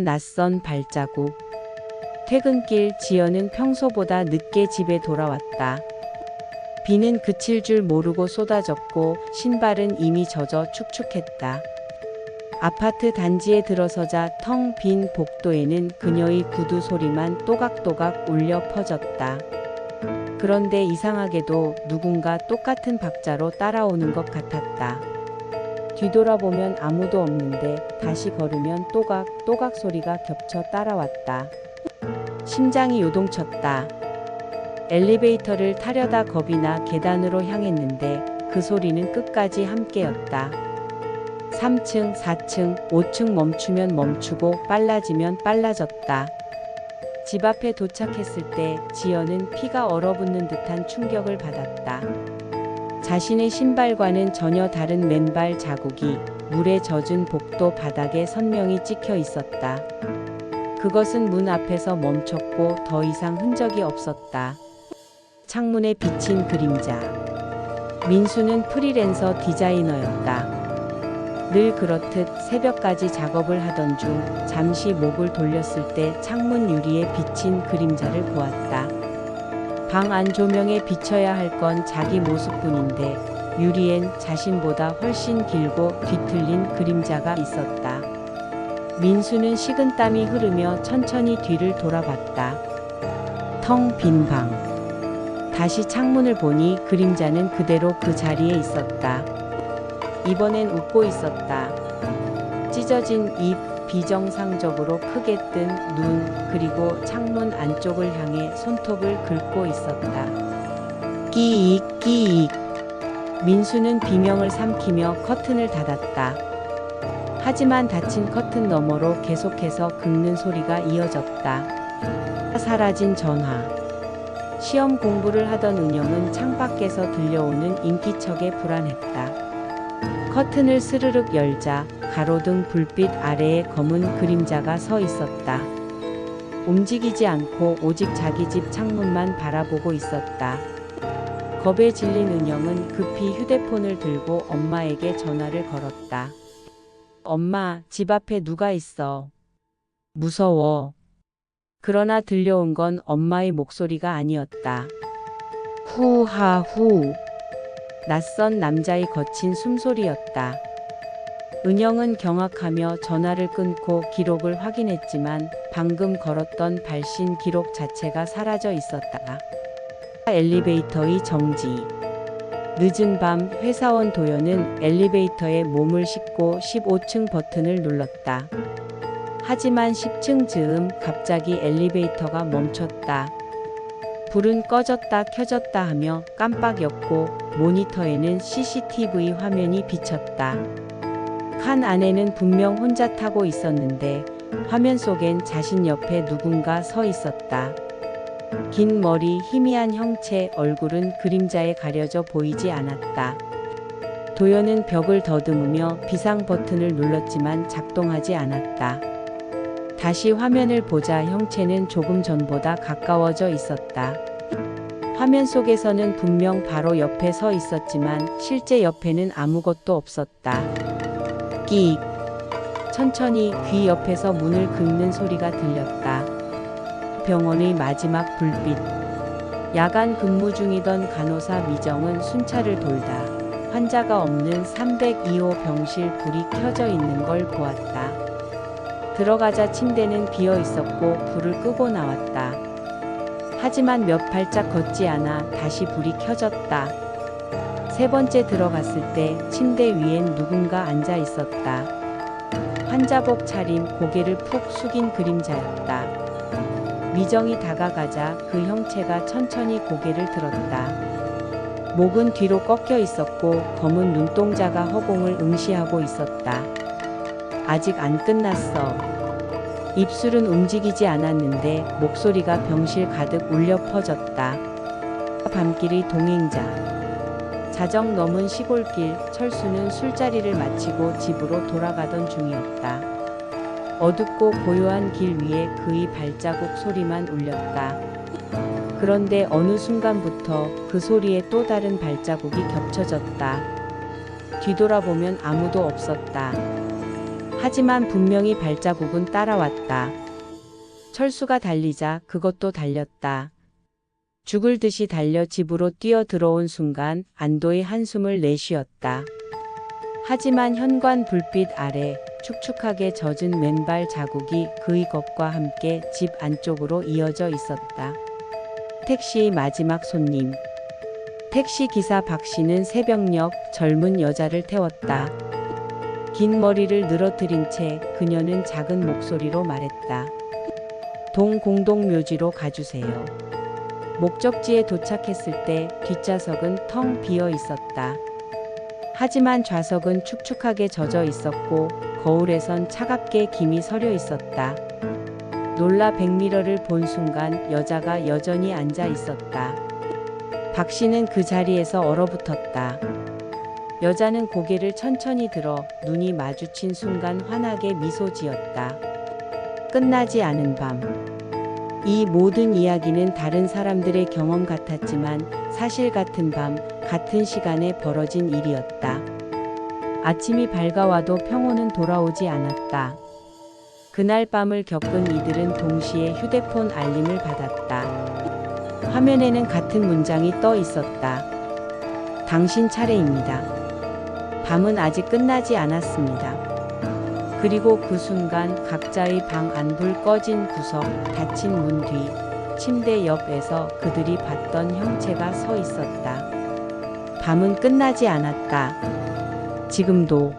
낯선 발자국. 퇴근길 지연은 평소보다 늦게 집에 돌아왔다. 비는 그칠 줄 모르고 쏟아졌고 신발은 이미 젖어 축축했다. 아파트 단지에 들어서자 텅 빈 복도에는 그녀의 구두 소리만 또각또각 울려 퍼졌다. 그런데 이상하게도 누군가 똑같은 박자로 따라오는 것 같았다. 뒤돌아보면 아무도 없는데 다시 걸으면 또각또각 소리가 겹쳐 따라왔다. 심장이 요동쳤다. 엘리베이터를 타려다 겁이 나 계단으로 향했는데 그 소리는 끝까지 함께였다. 3층, 4층, 5층 멈추면 멈추고 빨라지면 빨라졌다. 집 앞에 도착했을 때 지연은 피가 얼어붙는 듯한 충격을 받았다. 자신의 신발과는 전혀 다른 맨발 자국이 물에 젖은 복도 바닥에 선명히 찍혀 있었다. 그것은 문 앞에서 멈췄고 더 이상 흔적이 없었다. 창문에 비친 그림자. 민수는 프리랜서 디자이너였다. 늘 그렇듯 새벽까지 작업을 하던 중 잠시 목을 돌렸을 때 창문 유리에 비친 그림자를 보았다. 방 안 조명에 비춰야 할 건 자기 모습뿐인데 유리엔 자신보다 훨씬 길고 뒤틀린 그림자가 있었다. 민수는 식은땀이 흐르며 천천히 뒤를 돌아봤다. 텅 빈 방. 다시 창문을 보니 그림자는 그대로 그 자리에 있었다. 이번엔 웃고 있었다. 찢어진 입, 비정상적으로 크게 뜬 눈, 그리고 창문 안쪽을 향해 손톱을 긁고 있었다. 끼익 끼익. 민수는 비명을 삼키며 커튼을 닫았다. 하지만 닫힌 커튼 너머로 계속해서 긁는 소리가 이어졌다. 사라진 전화. 시험 공부를 하던 은영은 창밖에서 들려오는 인기척에 불안했다. 커튼을 스르륵 열자 가로등 불빛 아래에 검은 그림자가 서 있었다. 움직이지 않고 오직 자기 집 창문만 바라보고 있었다. 겁에 질린 은영은 급히 휴대폰을 들고 엄마에게 전화를 걸었다. 엄마, 집 앞에 누가 있어. 무서워. 그러나 들려온 건 엄마의 목소리가 아니었다. 후하후. 낯선 남자의 거친 숨소리였다. 은영은 경악하며 전화를 끊고 기록을 확인했지만 방금 걸었던 발신 기록 자체가 사라져 있었다. 엘리베이터의 정지. 늦은 밤 회사원 도연은 엘리베이터에 몸을 싣고 15층 버튼을 눌렀다. 하지만 10층 즈음 갑자기 엘리베이터가 멈췄다. 불은 꺼졌다 켜졌다 하며 깜빡였고 모니터에는 CCTV 화면이 비쳤다. 칸 안에는 분명 혼자 타고 있었는데 화면 속엔 자신 옆에 누군가 서 있었다. 긴 머리, 희미한 형체, 얼굴은 그림자에 가려져 보이지 않았다. 도연은 벽을 더듬으며 비상 버튼을 눌렀지만 작동하지 않았다. 다시 화면을 보자 형체는 조금 전보다 가까워져 있었다. 화면 속에서는 분명 바로 옆에 서 있었지만 실제 옆에는 아무것도 없었다. 끼익. 천천히 귀 옆에서 문을 긁는 소리가 들렸다. 병원의 마지막 불빛. 야간 근무 중이던 간호사 미정은 순찰을 돌다 환자가 없는 302호 병실 불이 켜져 있는 걸 보았다. 들어가자 침대는 비어 있었고 불을 끄고 나왔다. 하지만 몇 발짝 걷지 않아 다시 불이 켜졌다. 세 번째 들어갔을 때 침대 위엔 누군가 앉아 있었다. 환자복 차림, 고개를 푹 숙인 그림자였다. 미정이 다가가자 그 형체가 천천히 고개를 들었다. 목은 뒤로 꺾여 있었고 검은 눈동자가 허공을 응시하고 있었다. 아직 안 끝났어. 입술은 움직이지 않았는데 목소리가 병실 가득 울려 퍼졌다. 밤길의 동행자. 자정 넘은 시골길, 철수는 술자리를 마치고 집으로 돌아가던 중이었다. 어둡고 고요한 길 위에 그의 발자국 소리만 울렸다. 그런데 어느 순간부터 그 소리에 또 다른 발자국이 겹쳐졌다. 뒤돌아보면 아무도 없었다. 하지만 분명히 발자국은 따라왔다. 철수가 달리자 그것도 달렸다. 죽을 듯이 달려 집으로 뛰어 들어온 순간 안도의 한숨을 내쉬었다. 하지만 현관 불빛 아래 축축하게 젖은 맨발 자국이 그의 것과 함께 집 안쪽으로 이어져 있었다. 택시의 마지막 손님. 택시 기사 박 씨는 새벽녘 젊은 여자를 태웠다. 긴 머리를 늘어뜨린 채 그녀는 작은 목소리로 말했다. 동공동묘지로 가주세요. 목적지에 도착했을 때 뒷좌석은 텅 비어 있었다. 하지만 좌석은 축축하게 젖어 있었고 거울에선 차갑게 김이 서려 있었다. 놀라 백미러를 본 순간 여자가 여전히 앉아 있었다. 박 씨는 그 자리에서 얼어붙었다. 여자는 고개를 천천히 들어 눈이 마주친 순간 환하게 미소 지었다. 끝나지 않은 밤. 이 모든 이야기는 다른 사람들의 경험 같았지만 사실 같은 밤, 같은 시간에 벌어진 일이었다. 아침이 밝아와도 평온은 돌아오지 않았다. 그날 밤을 겪은 이들은 동시에 휴대폰 알림을 받았다. 화면에는 같은 문장이 떠 있었다. 당신 차례입니다. 밤은 아직 끝나지 않았습니다. 그리고 그 순간 각자의 방 안불 꺼진 구석, 닫힌 문 뒤, 침대 옆에서 그들이 봤던 형체가 서 있었다. 밤은 끝나지 않았다. 지금도.